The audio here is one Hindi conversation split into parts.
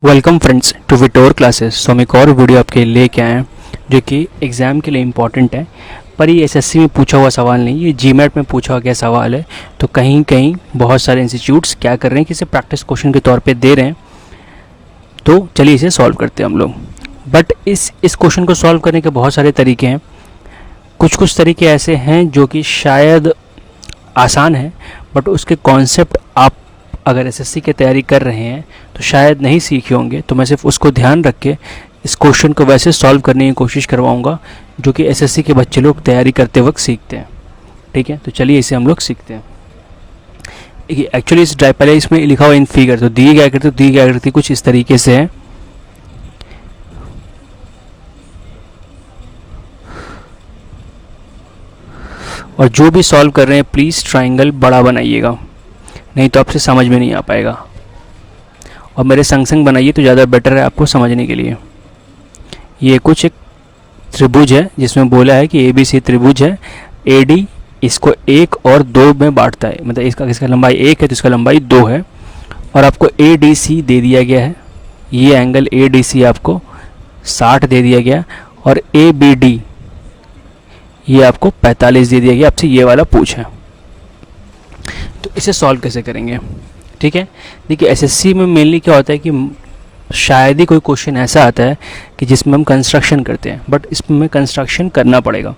वेलकम फ्रेंड्स टू विटोर क्लासेस। सो हम एक और वीडियो आपके लिए लेके आए हैं जो कि एग्ज़ाम के लिए इम्पॉर्टेंट है, पर ये एसएससी में पूछा हुआ सवाल नहीं, ये जीमैट में पूछा गया सवाल है। तो कहीं कहीं बहुत सारे इंस्टीट्यूट्स क्या कर रहे हैं कि इसे प्रैक्टिस क्वेश्चन के तौर पे दे रहे हैं। तो चलिए इसे सॉल्व करते हैं हम लोग। बट इस क्वेश्चन को सॉल्व करने के बहुत सारे तरीके हैं। कुछ तरीके ऐसे हैं जो कि शायद आसान है, बट उसके कॉन्सेप्ट आप अगर एसएससी की तैयारी कर रहे हैं तो शायद नहीं सीखे होंगे। तो मैं सिर्फ उसको ध्यान रख के इस क्वेश्चन को वैसे सॉल्व करने की कोशिश करवाऊंगा जो कि एसएससी के बच्चे लोग तैयारी करते वक्त सीखते हैं। ठीक है, तो चलिए इसे हम लोग सीखते हैं। देखिए एक्चुअली इस पहले इसमें लिखा हुआ इन फिगर, तो दी गया करती कुछ इस तरीके से है। और जो भी सॉल्व कर रहे हैं प्लीज़ ट्राइंगल बड़ा बनाइएगा, नहीं तो आपसे समझ में नहीं आ पाएगा। और मेरे संग बनाइए तो ज़्यादा बेटर है आपको समझने के लिए। ये कुछ एक त्रिभुज है जिसमें बोला है कि ABC त्रिभुज है। AD इसको 1 और 2 में बांटता है, मतलब इसका लंबाई 1 है तो इसका लंबाई 2 है। और आपको ADC दे दिया गया है, ये एंगल ADC आपको 60 दे दिया गया। और ABD ये आपको 45 दे दिया गया। आपसे ये वाला पूछा है, तो इसे सॉल्व कैसे करेंगे। ठीक है, देखिए एसएससी में मेनली क्या होता है कि शायद ही कोई क्वेश्चन ऐसा आता है कि जिसमें हम कंस्ट्रक्शन करते हैं, बट इसमें कंस्ट्रक्शन करना पड़ेगा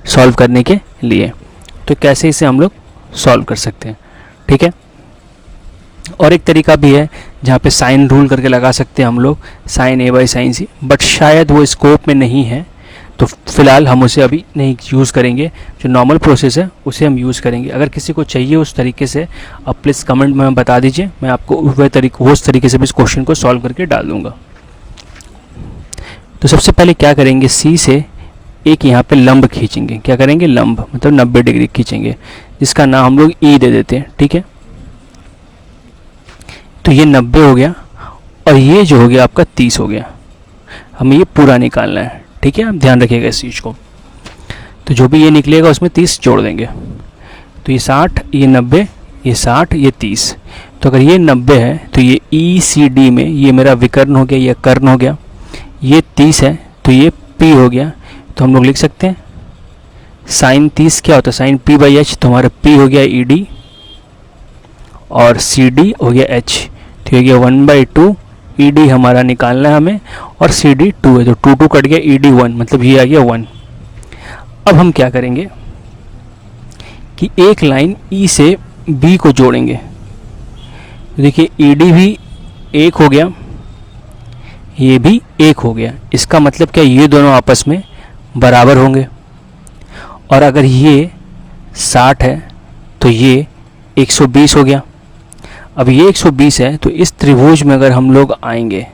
सॉल्व करने के लिए। तो कैसे इसे हम लोग सॉल्व कर सकते हैं। ठीक है, और एक तरीका भी है जहाँ पे साइन रूल करके लगा सकते हैं हम लोग, sine A by sine C, but शायद वो स्कोप में नहीं है, तो फिलहाल हम उसे अभी नहीं यूज़ करेंगे। जो नॉर्मल प्रोसेस है उसे हम यूज़ करेंगे। अगर किसी को चाहिए उस तरीके से आप प्लीज़ कमेंट में बता दीजिए, मैं आपको उस तरीके से भी इस क्वेश्चन को सॉल्व करके डाल दूँगा। तो सबसे पहले क्या करेंगे, C से एक यहाँ पे लंब खींचेंगे। क्या करेंगे, लंब मतलब 90 डिग्री खींचेंगे, जिसका नाम हम लोग E दे देते हैं। ठीक है, तो ये 90 हो गया और ये जो हो गया आपका 30 हो गया। हमें ये पूरा निकालना है। ठीक है, आप ध्यान रखिएगा इस चीज़ को। तो जो भी ये निकलेगा उसमें 30 जोड़ देंगे, तो ये 60, ये 90, ये 60, ये 30। तो अगर ये 90 है तो ये ECD में ये मेरा विकर्ण हो गया, ये कर्ण हो गया। ये 30 है तो ये P हो गया। तो हम लोग लिख सकते हैं साइन 30 क्या होता है, साइन P बाई H। तो हमारा P हो गया ED और CD हो गया H। तो ये गया 1/2। ED हमारा निकालना है हमें और CD 2 है, तो 2 कट गया, ED 1, मतलब ये आ गया 1। अब हम क्या करेंगे कि एक लाइन E से B को जोड़ेंगे। तो देखिए ED भी 1 हो गया, ये भी 1 हो गया। इसका मतलब क्या, ये दोनों आपस में बराबर होंगे। और अगर ये 60 है तो ये 120 हो गया। अब ये 120 है तो इस त्रिभुज में अगर हम लोग आएंगे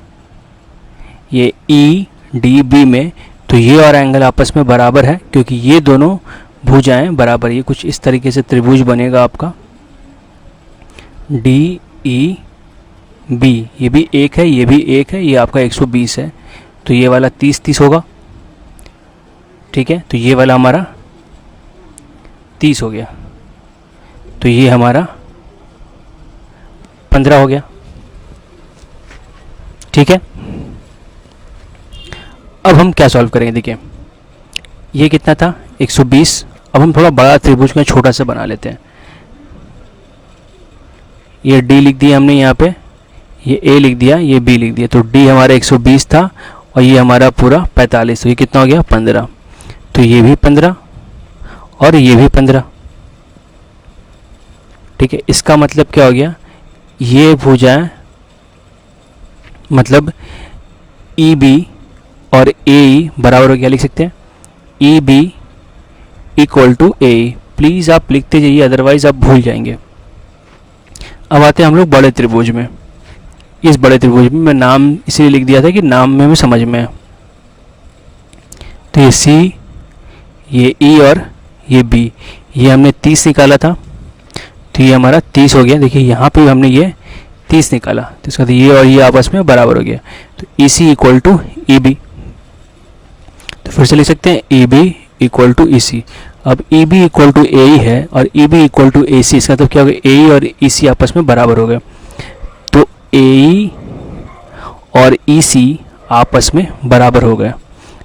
ये EDB में, तो ये और एंगल आपस में बराबर है क्योंकि ये दोनों भुजाएं बराबर। ये कुछ इस तरीके से त्रिभुज बनेगा आपका DEB। ये भी 1 है, ये भी 1 है, ये आपका 120 है। तो ये वाला 30 होगा। ठीक है, तो ये वाला हमारा 30 हो गया, तो ये हमारा 15 हो गया। ठीक है, अब हम क्या सॉल्व करेंगे। देखिए ये कितना था, 120। अब हम थोड़ा बड़ा त्रिभुज का छोटा सा बना लेते हैं। ये D लिख दिया हमने यहाँ पे, ये A लिख दिया, ये B लिख दिया। तो D हमारा 120 था और ये हमारा पूरा 45। तो ये कितना हो गया, 15। तो ये भी 15 और ये भी 15। ठीक है, इसका मतलब क्या हो गया, ये भुजाएं मतलब EB और AE बराबर हो गया। लिख सकते हैं EB equal to AE। Please आप लिखते जाइए, अदरवाइज आप भूल जाएंगे। अब आते हैं हम लोग बड़े त्रिभुज में। इस बड़े त्रिभुज में मैं नाम इसलिए लिख दिया था कि नाम में भी समझ में है। तो ये C, ये E और ये B, ये हमने 30 निकाला था, तो ये हमारा 30 हो गया। देखिए यहाँ पे हमने ये 30 निकाला, तो इसका ये और ये आपस में बराबर हो गया। तो EC इक्वल टू EB। तो फिर से लिख सकते हैं EB इक्वल टू EC। अब EB इक्वल टू AE है और EB इक्वल टू AC, इसका तो क्या हो गया, AE और EC आपस में बराबर हो गए। तो AE और EC आपस में बराबर हो गए।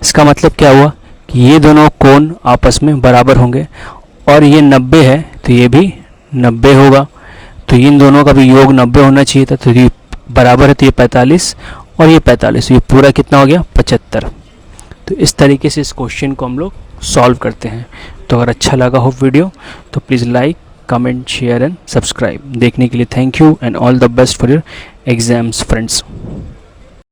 इसका मतलब क्या हुआ कि ये दोनों कोण आपस में बराबर होंगे, और ये 90 है तो ये भी 90 होगा, तो इन दोनों का भी योग 90 होना चाहिए था, तो ये बराबर है, तो ये 45 और ये 45, ये पूरा कितना हो गया 75। तो इस तरीके से इस क्वेश्चन को हम लोग सॉल्व करते हैं। तो अगर अच्छा लगा हो वीडियो तो please like, comment, share and subscribe. देखने के लिए thank you and all the best for your exams friends.